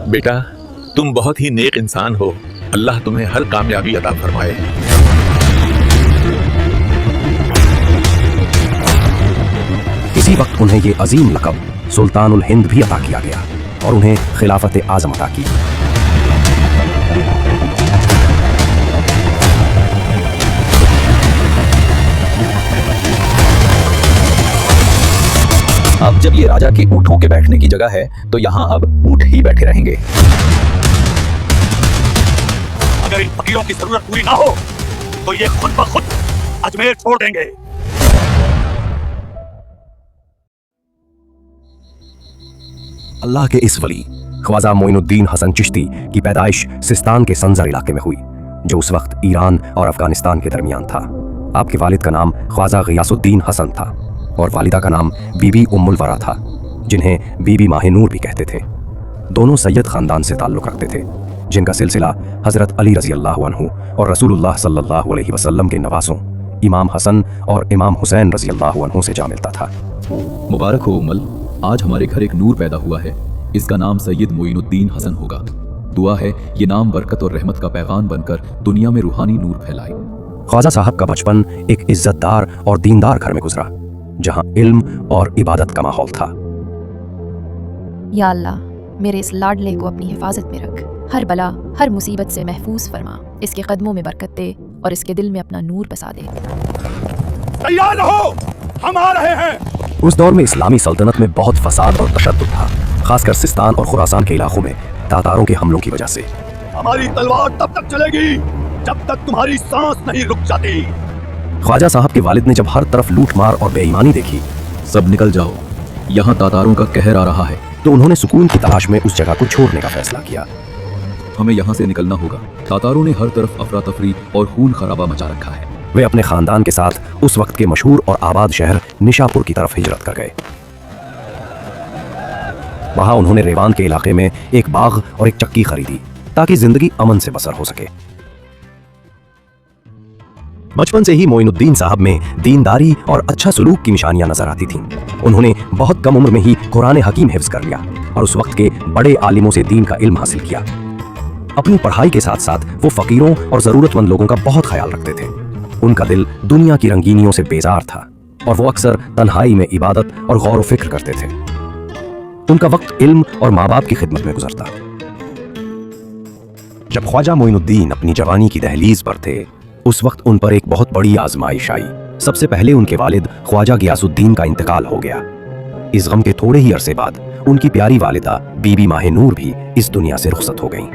बेटा, तुम बहुत ही नेक इंसान हो। अल्लाह तुम्हें हर कामयाबी अता फरमाए। इसी वक्त उन्हें ये अजीम लक़ब सुल्तानुल हिंद भी अता किया गया और उन्हें खिलाफत आज़म अता की। अब जब ये राजा के ऊँटों के बैठने की जगह है तो यहाँ अब ऊँट ही बैठे रहेंगे। अगर इन फकीरों की जरूरत पूरी ना हो तो ये खुद ब खुद अजमेर छोड़ देंगे। अल्लाह के इस वली ख्वाजा मोइनुद्दीन हसन चिश्ती की पैदाइश सिस्तान के संजर इलाके में हुई, जो उस वक्त ईरान और अफगानिस्तान के दरमियान था। आपके वालिद का नाम ख्वाजा गियासुद्दीन हसन था और वालिदा का नाम बीबी उम्मुल वरा था, जिन्हें बीबी माहिनूर भी कहते थे। दोनों सैयद खानदान से ताल्लुक़ रखते थे, जिनका सिलसिला हज़रत अली रज़ी अल्लाह अन्हु और रसूलुल्लाह सल्लल्लाहु अलैहि वसल्लम के नवासों इमाम हसन और इमाम हुसैन रज़ी अल्लाह अन्हु से जा मिलता था। मुबारक हो उम्मल, आज हमारे घर एक नूर पैदा हुआ है। इसका नाम सैयद मोइनुद्दीन हसन होगा। दुआ है ये नाम बरकत और रहमत का पैगाम बनकर दुनिया में रूहानी नूर फैलाए। ख्वाजा साहब का बचपन एक इज्जतदार और दीनदार घर में गुजरा, जहां इल्म और इबादत का माहौल था। या अल्लाह, मेरे इस लाडले को अपनी हिफाजत में रख, हर बला हर मुसीबत से महफूज फरमा, इसके कदमों में बरकत दे और इसके दिल में अपना नूर बसा दे। तैयार रहो, हम आ रहे हैं। उस दौर में इस्लामी सल्तनत में बहुत फसाद और तशद्दुद था, खासकर सिस्तान और खुरासान के इलाकों में तातारों के हमलों की वजह से। हमारी तलवार तब तक चलेगी जब तक तुम्हारी सांस नहीं रुक जाती। ख्वाजा साहब के वालिद ने जब हर तरफ लूट मार और बेईमानी देखी, सब निकल जाओ, यहाँ तातारों का कहर आ रहा है। तो उन्होंने सुकून की तलाश में उस जगह को छोड़ने का फैसला किया। हमें यहाँ से निकलना होगा। तातारों ने हर तरफ अफरा तफरी और खून खराबा मचा रखा है। वे अपने खानदान के साथ उस वक्त के मशहूर और आबाद शहर निशापुर की तरफ हिजरत कर गए। वहां उन्होंने रेवान के इलाके में एक बाग और एक चक्की खरीदी ताकि जिंदगी अमन से बसर हो सके। बचपन से ही मोइनुद्दीन साहब में दीनदारी और अच्छा सलूक की निशानियां नजर आती थीं। उन्होंने बहुत कम उम्र में ही कुरान हकीम हिफ्ज कर लिया और उस वक्त के बड़े आलिमों से दीन का इल्म हासिल किया। अपनी पढ़ाई के साथ साथ वो फकीरों और जरूरतमंद लोगों का बहुत ख्याल रखते थे। उनका दिल दुनिया की रंगीनियों से बेजार था और वो अक्सर तन्हाई में इबादत और गौर व फिक्र करते थे। उनका वक्त इल्म और माँ बाप की खिदमत में गुजरता। जब ख्वाजा मोइनुद्दीन अपनी जवानी की दहलीज पर थे, उस वक्त उन पर एक बहुत बड़ी आजमाइश आई। सबसे पहले उनके वालिद ख्वाजा गियासुद्दीन का इंतकाल हो गया। इस गम के थोड़े ही अरसे बाद उनकी प्यारी वालिदा बीबी माहिनूर भी इस दुनिया से रुखसत हो गईं।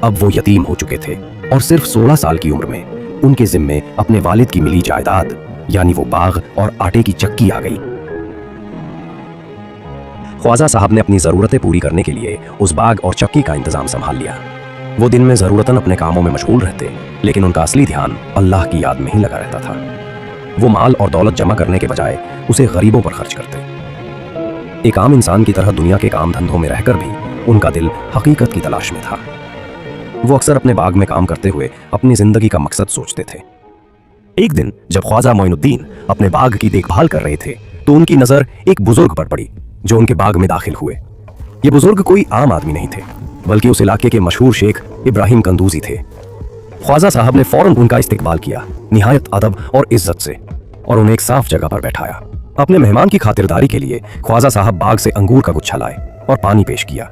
अब वो यतीम हो चुके थे और सिर्फ 16 साल की उम्र में उनके जिम्मे अपने वालिद की मिली जायदाद यानी वो बाग और आटे की चक्की आ गई। ख्वाजा साहब ने अपनी ज़रूरतें पूरी करने के लिए उस बाग और चक्की का इंतज़ाम संभाल लिया। वो दिन में ज़रूरतन अपने कामों में मशगूल रहते, लेकिन उनका असली ध्यान अल्लाह की याद में ही लगा रहता था। वो माल और दौलत जमा करने के बजाय उसे गरीबों पर खर्च करते। एक आम इंसान की तरह दुनिया के काम धंधों में रहकर भी उनका दिल हकीकत की तलाश में था। वो अक्सर अपने बाग में काम करते हुए अपनी जिंदगी का मकसद सोचते थे। एक दिन जब ख्वाजा मोइनुद्दीन अपने बाग की देखभाल कर रहे थे तो उनकी नज़र एक बुजुर्ग पर पड़ी जो उनके बाग में दाखिल हुए। ये बुजुर्ग कोई आम आदमी नहीं थे, बल्कि उस इलाके के मशहूर शेख इब्राहिम कंदूजी थे। ख्वाजा साहब ने फौरन उनका इस्तकबाल किया, निहायत अदब और इज्जत से, और उन्हें एक साफ जगह पर बैठाया। अपने मेहमान की खातिरदारी के लिए ख्वाजा साहब बाग से अंगूर का गुच्छा लाए और पानी पेश किया।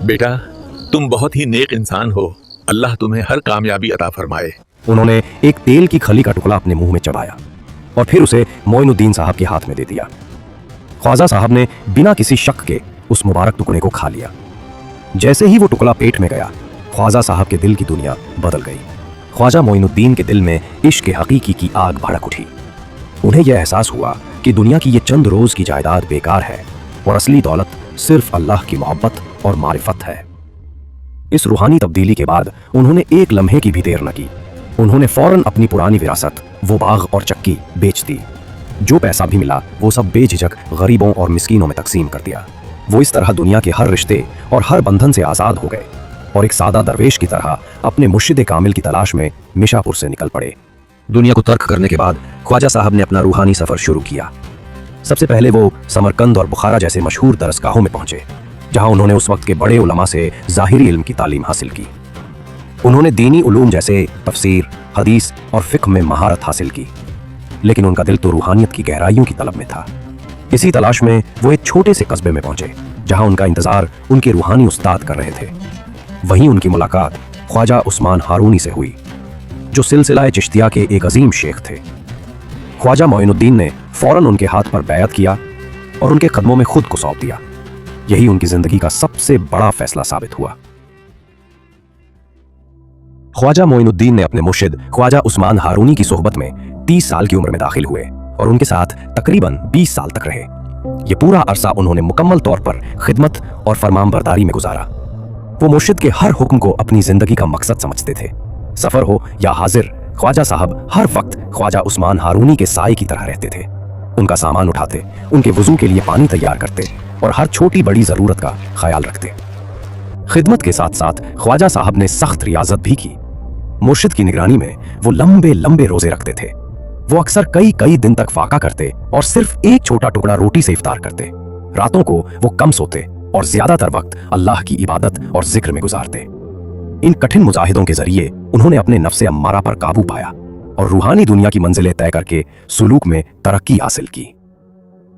बेटा, तुम बहुत ही नेक इंसान हो। अल्लाह तुम्हें हर कामयाबी अता फरमाए। उन्होंने एक तेल की खली का टुकड़ा अपने मुंह में चबाया और फिर उसे मोइनुद्दीन साहब के हाथ में दे दिया। ख्वाजा साहब ने बिना किसी शक के उस मुबारक टुकड़े को खा लिया। जैसे ही वो टुकड़ा पेट में गया, ख्वाजा साहब के दिल की दुनिया बदल गई। ख्वाजा मोइनुद्दीन के दिल में इश्क हकीकी की आग भड़क उठी। उन्हें यह एहसास हुआ कि दुनिया की ये चंद रोज की जायदाद बेकार है और असली दौलत सिर्फ अल्लाह की मोहब्बत और मारिफत है। इस रूहानी तब्दीली के बाद उन्होंने एक लम्हे की भी देर न की। उन्होंने फौरन अपनी पुरानी विरासत, वो बाग और चक्की बेच दी। जो पैसा भी मिला वो सब बेझिझक गरीबों और मिस्कीनों में तकसीम कर दिया। वो इस तरह दुनिया के हर रिश्ते और हर बंधन से आज़ाद हो गए और एक सादा दरवेश की तरह अपने मुर्शिद कामिल की तलाश में निशापुर से निकल पड़े। दुनिया को तर्क करने के बाद ख्वाजा साहब ने अपना रूहानी सफ़र शुरू किया। सबसे पहले वो समरकंद और बुखारा जैसे मशहूर दरसगाहों में पहुंचे, जहां उन्होंने उस वक्त के बड़े उलमा से ज़ाहिरी इल्म की तालीम हासिल की। उन्होंने दीनी उलूम जैसे तफसीर, हदीस और फ़िक़्ह में महारत हासिल की, लेकिन उनका दिल तो रूहानियत की गहराइयों की तलब में था। इसी तलाश में वो एक छोटे से कस्बे में पहुंचे जहां उनका इंतजार उनके रूहानी उस्ताद कर रहे थे। वहीं उनकी मुलाकात ख्वाजा उस्मान हारूनी से हुई, जो सिलसिला चिश्तिया के एक अजीम शेख थे। ख्वाजा मोइनुद्दीन ने फौरन उनके हाथ पर बैअत किया और उनके कदमों में खुद को सौंप दिया। यही उनकी जिंदगी का सबसे बड़ा फैसला साबित हुआ। ख्वाजा मोइनुद्दीन ने अपने मुर्शिद ख्वाजा उस्मान हारूनी की सोहबत में 30 साल की उम्र में दाखिल हुए और उनके साथ तकरीबन 20 साल तक रहे। ये पूरा अरसा उन्होंने मुकम्मल तौर पर खिदमत और फरमानबरदारी में गुजारा। वो मुर्शिद के हर हुक्म को अपनी जिंदगी का मकसद समझते थे। सफर हो या हाजिर, ख्वाजा साहब हर वक्त ख्वाजा उस्मान हारूनी के साए की तरह रहते थे। उनका सामान उठाते, उनके वुजू के लिए पानी तैयार करते और हर छोटी बड़ी जरूरत का ख्याल रखते। खिदमत के साथ साथ ख्वाजा साहब ने सख्त रियाजत भी की। मुर्शिद की निगरानी में वो लंबे लंबे रोजे रखते थे। वो अक्सर कई दिन तक फाका करते और सिर्फ एक छोटा टुकड़ा रोटी से इफ्तार करते। रातों को वो कम सोते और ज्यादातर वक्त अल्लाह की इबादत और जिक्र में गुजारते। इन कठिन मुजाहिदों के जरिए उन्होंने अपने नफ्से अम्मारा पर काबू पाया और रूहानी दुनिया की मंजिलें तय करके सुलूक में तरक्की हासिल की।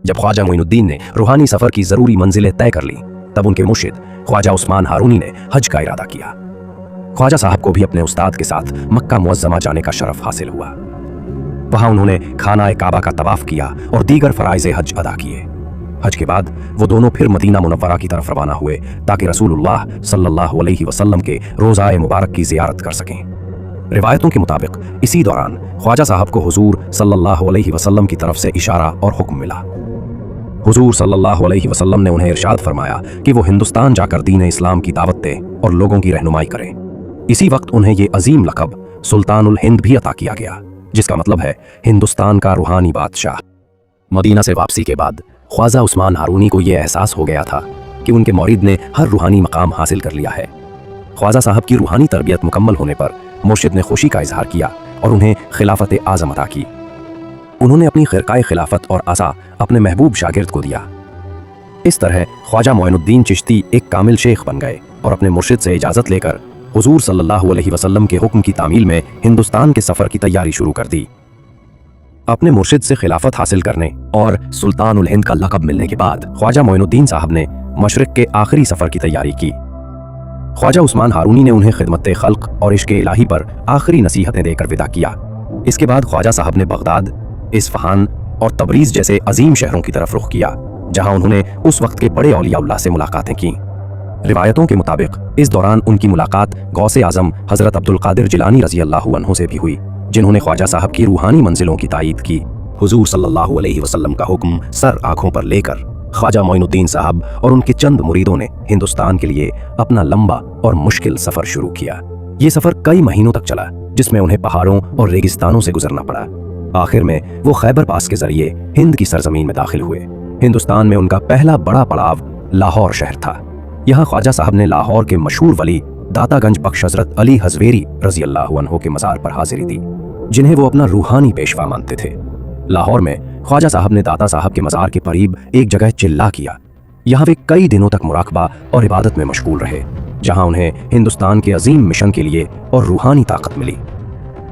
जब ख्वाजा मोइनुद्दीन ने रूहानी सफर की जरूरी मंजिलें तय कर ली, तब उनके मुर्शिद ख्वाजा उस्मान हारूनी ने हज का इरादा किया। ख्वाजा साहब को भी अपने उस्ताद के साथ मक्का मुअज्जमा जाने का शरफ हासिल हुआ। वहां उन्होंने खाना काबा का तवाफ किया और दीगर फराइज़े हज अदा किए। हज के बाद वो दोनों फिर मदीना मुनव्वरा की तरफ रवाना हुए ताकि रसूलुल्लाह सल्लल्लाहु अलैहि वसल्लम के रोज़ाए मुबारक की ज़ियारत कर सकें। रिवायतों के मुताबिक इसी दौरान ख्वाजा साहब को हुजूर सल्लल्लाहु अलैहि वसल्लम की तरफ से इशारा और हुक्म मिला। हुजूर सल्लल्लाहु अलैहि वसल्लम ने उन्हें इरशाद फरमाया कि वो हिंदुस्तान जाकर दीन इस्लाम की दावत दें और लोगों की रहनुमाई करें। इसी वक्त उन्हें ये अजीम लक़ब सुल्तानुल हिंद भी अता किया गया, जिसका मतलब है हिंदुस्तान का रूहानी बादशाह। मदीना से वापसी के बाद ख्वाजा उस्मान हारूनी को यह एहसास हो गया था कि उनके मुरीद ने हर रूहानी मकाम हासिल कर लिया है। ख्वाजा साहब की रूहानी तरबियत मुकम्मल होने पर मुर्शिद ने खुशी का इजहार किया और उन्हें खिलाफत आज़म अता की। उन्होंने अपनी खिरकाए खिलाफत और आसा अपने महबूब शागिर्द को दिया। इस तरह ख्वाजा मोइनुद्दीन चिश्ती एक कामिल शेख बन गए और अपने मुर्शिद से इजाज़त लेकर हुजूर सल्लल्लाहु अलैहि वसल्लम के हुक्म की तामील में हिंदुस्तान के सफ़र की तैयारी शुरू कर दी। अपने मुर्शिद से खिलाफत हासिल करने और सुल्तानुल हिंद का लक़ब मिलने के बाद ख्वाजा मोइनुद्दीन साहब ने मशरिक़ के आखिरी सफ़र की तैयारी की। ख्वाजा उस्मान हारूनी ने उन्हें खिदमत खल्क़ और इश्क़ इलाही पर आखिरी नसीहतें देकर विदा किया। इसके बाद ख्वाजा साहब ने बगदाद, इस्फ़हान और तबरीज़ जैसे अजीम शहरों की तरफ रुख किया, जहाँ उन्होंने उस वक्त के बड़े औलिया से मुलाकातें की। रिवायतों के मुताबिक इस दौरान उनकी मुलाकात गौसे आज़म हज़रत अब्दुल कादिर जिलानी रज़ी अल्लाहु अन्हु से भी हुई, जिन्होंने ख्वाजा साहब की रूहानी मंजिलों की तायीद की। हुजूर सल्लल्लाहु अलैहि वसल्लम का हुक्म सर आँखों पर लेकर ख्वाजा मोइनुद्दीन साहब और उनके चंद मुरीदों ने हिंदुस्तान के लिए अपना लंबा और मुश्किल सफ़र शुरू किया। ये सफ़र कई महीनों तक चला, जिसमें उन्हें पहाड़ों और रेगिस्तानों से गुजरना पड़ा। आखिर में वो खैबर पास के जरिए हिंद की सरजमीन में दाखिल हुए। हिंदुस्तान में उनका पहला बड़ा पड़ाव लाहौर शहर था। यहाँ ख्वाजा साहब ने लाहौर के मशहूर वली दातागंज बख्श हजरत अली हज़वेरी रज़ी अल्लाहु अन्हु के मज़ार पर हाजिरी दी, जिन्हें वो अपना रूहानी पेशवा मानते थे। लाहौर में ख्वाजा साहब ने दाता साहब के मज़ार के करीब एक जगह चिल्ला किया। यहाँ वे कई दिनों तक मुराकबा और इबादत में मशगूल रहे, जहाँ उन्हें हिंदुस्तान के अजीम मिशन के लिए और रूहानी ताकत मिली।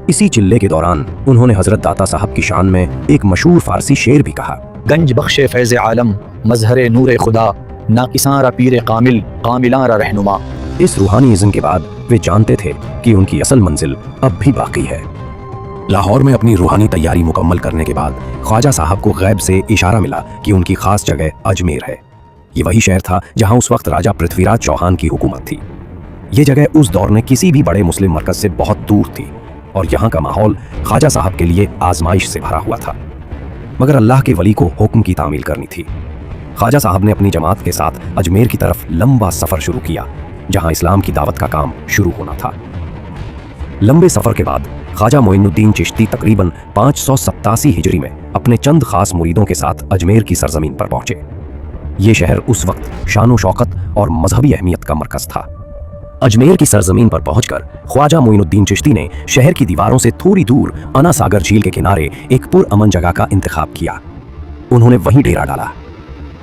इसी चिल्ले के दौरान उन्होंने हजरत दाता साहब की शान में एक मशहूर फारसी शेर भी कहा। गंज बख्शे फैज़ आलम मजहर नूर खुदा नाकिसारा पीर कामिल कामिलारा रहनुमा। इस रूहानी इज़्म के बाद वे जानते थे कि उनकी असल मंजिल अब भी बाकी है। लाहौर में अपनी रूहानी तैयारी मुकम्मल करने के बाद ख्वाजा साहब को गैब से इशारा मिला कि उनकी खास जगह अजमेर है। ये वही शहर था जहां उस वक्त राजा पृथ्वीराज चौहान की हुकूमत थी। ये जगह उस दौर में किसी भी बड़े मुस्लिम मरकज से बहुत दूर थी और यहाँ का माहौल ख्वाजा साहब के लिए आजमाइश से भरा हुआ था, मगर अल्लाह के वली को हुक्म की तामील करनी थी। ख्वाजा साहब ने अपनी जमात के साथ अजमेर की तरफ लंबा सफ़र शुरू किया, जहाँ इस्लाम की दावत का काम शुरू होना था। लंबे सफ़र के बाद ख्वाजा मोइनुद्दीन चिश्ती तकरीबन 587 हिजरी में अपने चंद खास मुरीदों के साथ अजमेर की सरजमीन पर पहुंचे। ये शहर उस वक्त शानो शौकत और मजहबी अहमियत का मरकज था। अजमेर की सरजमीन पर पहुंचकर ख्वाजा मोइनुद्दीन चिश्ती ने शहर की दीवारों से थोड़ी दूर अना सागर झील के किनारे एक पुरअमन जगह का इंतखाब किया। उन्होंने वहीं डेरा डाला।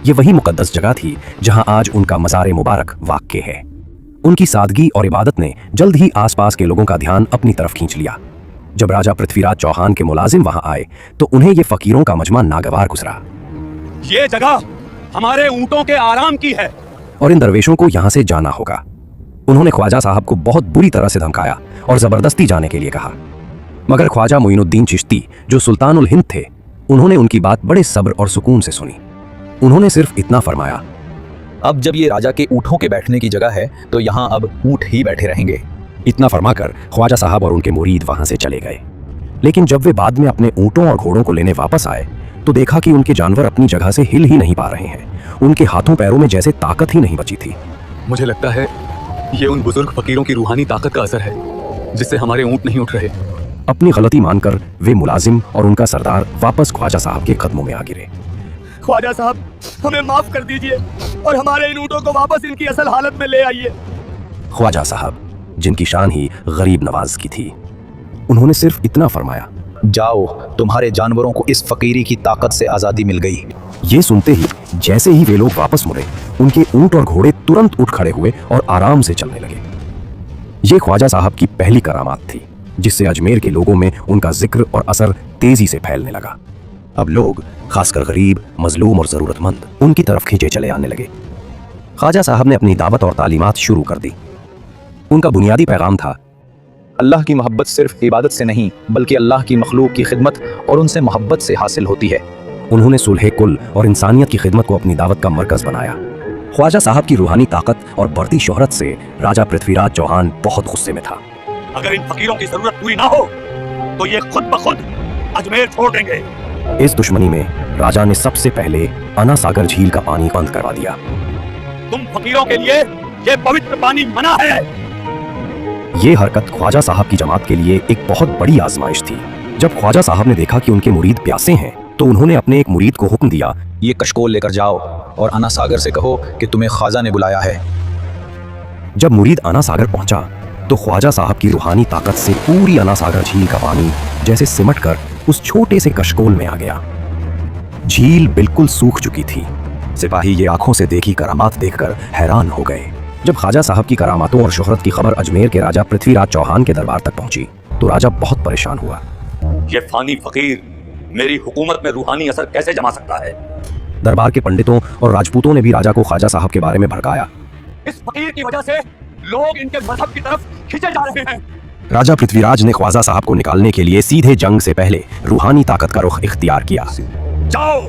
ये वही मुकद्दस जगह थी जहां आज उनका मज़ार मुबारक वाक़ है। उनकी सादगी और इबादत ने जल्द ही आसपास के लोगों का ध्यान अपनी तरफ खींच लिया। जब राजा पृथ्वीराज चौहान के मुलाजिम वहां आए तो उन्हें ये फकीरों का मजमा नागवार गुजरा ये जगह हमारे ऊंटों के आराम की है और इन दरवेशों को यहां से जाना होगा। उन्होंने ख्वाजा साहब को बहुत बुरी तरह से धमकाया और जबरदस्ती जाने के लिए कहा, मगर ख्वाजा मोइनुद्दीन चिश्ती जो सुल्तानुल हिंद थे, उन्होंने उनकी बात बड़े सब्र और सुकून से सुनी। उन्होंने सिर्फ इतना फरमाया, अब जब ये राजा के ऊँटों के बैठने की जगह है तो यहाँ अब ऊँट ही बैठे रहेंगे। इतना फरमाकर ख्वाजा साहब और उनके मुरीद वहां से चले गए। लेकिन जब वे बाद में अपने ऊँटों और घोड़ों को लेने वापस आए तो देखा कि उनके जानवर अपनी जगह से हिल ही नहीं पा रहे हैं। उनके हाथों पैरों में जैसे ताकत ही नहीं बची थी। मुझे लगता है ये उन बुजुर्ग फकीरों की रूहानी ताकत का असर है जिससे हमारे ऊँट नहीं उठ रहे। अपनी गलती मानकर वे मुलाजिम और उनका सरदार वापस ख्वाजा साहब के कदमों में आ गिरे। ख्वाजा साहब, हमें माफ कर दीजिए और हमारे इन ऊँटों को वापस इनकी असल हालत में ले आइए। ख्वाजा साहब, जिनकी शान ही गरीब नवाज की थी, उन्होंने सिर्फ इतना फरमाया, जाओ, तुम्हारे जानवरों को इस फकीरी की ताकत से आज़ादी मिल गई। ये सुनते ही जैसे ही वे लोग वापस मुड़े, उनके ऊंट और घोड़े तुरंत उठ खड़े हुए और आराम से चलने लगे। ये ख्वाजा साहब की पहली करामात थी जिससे अजमेर के लोगों में उनका जिक्र और असर तेजी से फैलने लगा। अब लोग, खासकर गरीब, मजलूम और ज़रूरतमंद, उनकी तरफ खींचे चले आने लगे। ख्वाजा साहब ने अपनी दावत और तालीमात शुरू कर दी। उनका बुनियादी पैगाम था, अल्लाह की मोहब्बत सिर्फ इबादत से नहीं बल्कि अल्लाह की मखलूक की खिदमत और उनसे मोहब्बत से हासिल होती है। उन्होंने सुलह कुल और इंसानियत की खिदमत को अपनी दावत का मरकज़ बनाया। ख्वाजा साहब की रूहानी ताकत और बढ़ती शोहरत से राजा पृथ्वीराज चौहान बहुत गुस्से में था। अगर इन फकीरों की जरूरत पूरी ना हो तो ये खुद ब खुद अजमेर छोड़ देंगे। इस दुश्मनी में राजा ने सबसे पहले अना सागर झील का पानी बंद करवा दिया। तुम फकीरों के लिए ये पवित्र पानी मना है। ये हरकत ख्वाजा साहब की जमात के लिए एक बहुत बड़ी आजमाइश थी। जब ख्वाजा साहब ने देखा कि उनके मुरीद प्यासे हैं तो उन्होंने अपने एक मुरीद को हुक्म दिया, ये कशकोल लेकर जाओ और अना सागर से कहो कि तुम्हें ख्वाजा ने बुलाया है। जब मुरीद अना सागर पहुंचा तो ख्वाजा साहब की रूहानी ताकत से पूरी अना सागर झील का पानी जैसे सिमट कर उस छोटे से कशकोल में आ गया। झील बिल्कुल सूख चुकी थी। सिपाही ये आंखों से देखी करामात देखकर हैरान हो गए। जब ख्वाजा साहब की करामातों और शोहरत की खबर अजमेर के राजा पृथ्वीराज चौहान के दरबार तक पहुंची तो राजा बहुत परेशान हुआ। ये फानी फकीर मेरी हुकूमत में रूहानी असर कैसे जमा सकता है? दरबार के पंडितों और राजपूतों ने भी राजा को ख्वाजा साहब के बारे में भड़काया। इस फकीर की वजह से लोग इनके मजहब की तरफ खींचे जा रहे हैं। राजा पृथ्वीराज ने ख्वाजा साहब को निकालने के लिए सीधे जंग से पहले रूहानी ताकत का रुख इख्तियार किया। जाओ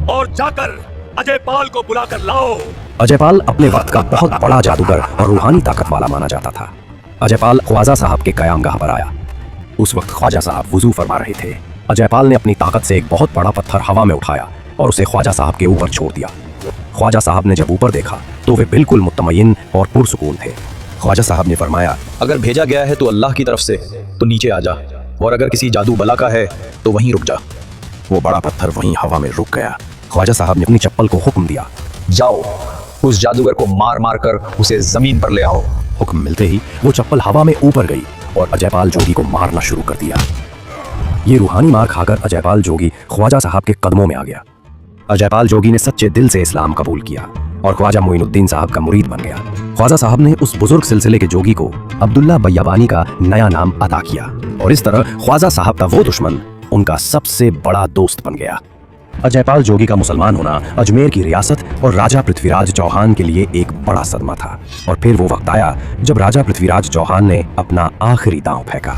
और जाकर अजयपाल को बुलाकर लाओ। अजयपाल अपने वक्त का बहुत बड़ा जादूगर और रूहानी ताकत वाला माना जाता था। अजयपाल ख्वाजा साहब के कयामगाह पर आया। उस वक्त ख्वाजा साहब वुजू फरमा रहे थे। अजयपाल ने अपनी ताकत से एक बहुत बड़ा पत्थर हवा में उठाया और उसे ख्वाजा साहब के ऊपर छोड़ दिया। ख्वाजा साहब ने जब ऊपर देखा तो वे बिल्कुल मुतमय्यिन और पुरसुकून थे। ख्वाजा साहब ने फरमाया, अगर भेजा गया है तो अल्लाह की तरफ से तो नीचे आ जा, और अगर किसी जादू बला का है तो वहीं रुक जा। वो बड़ा पत्थर वहीं हवा में रुक गया। ख्वाजा साहब ने अपनी चप्पल को हुक्म दिया, जाओ उस जादूगर को मार मार कर उसे जमीन पर ले आओ। हुक्म मिलते ही वो चप्पल हवा में ऊपर गई और अजयपाल जोगी को मारना शुरू कर दिया। ये रूहानी मार खाकर अजयपाल जोगी ख्वाजा साहब के कदमों में आ गया। अजयपाल जोगी ने सच्चे दिल से इस्लाम कबूल किया और ख्वाजा मोइनुद्दीन साहब का मुरीद बन गया। ख्वाजा साहब ने उस बुजुर्ग सिलसिले के जोगी को अब्दुल्ला बयाबानी का नया नाम अता किया और इस तरह ख्वाजा साहब का वो दुश्मन उनका सबसे बड़ा दोस्त बन गया। अजयपाल जोगी का मुसलमान होना अजमेर की रियासत और राजा पृथ्वीराज चौहान के लिए एक बड़ा सदमा था। और फिर वो वक्त आया जब राजा पृथ्वीराज चौहान ने अपना आखिरी दांव फेंका।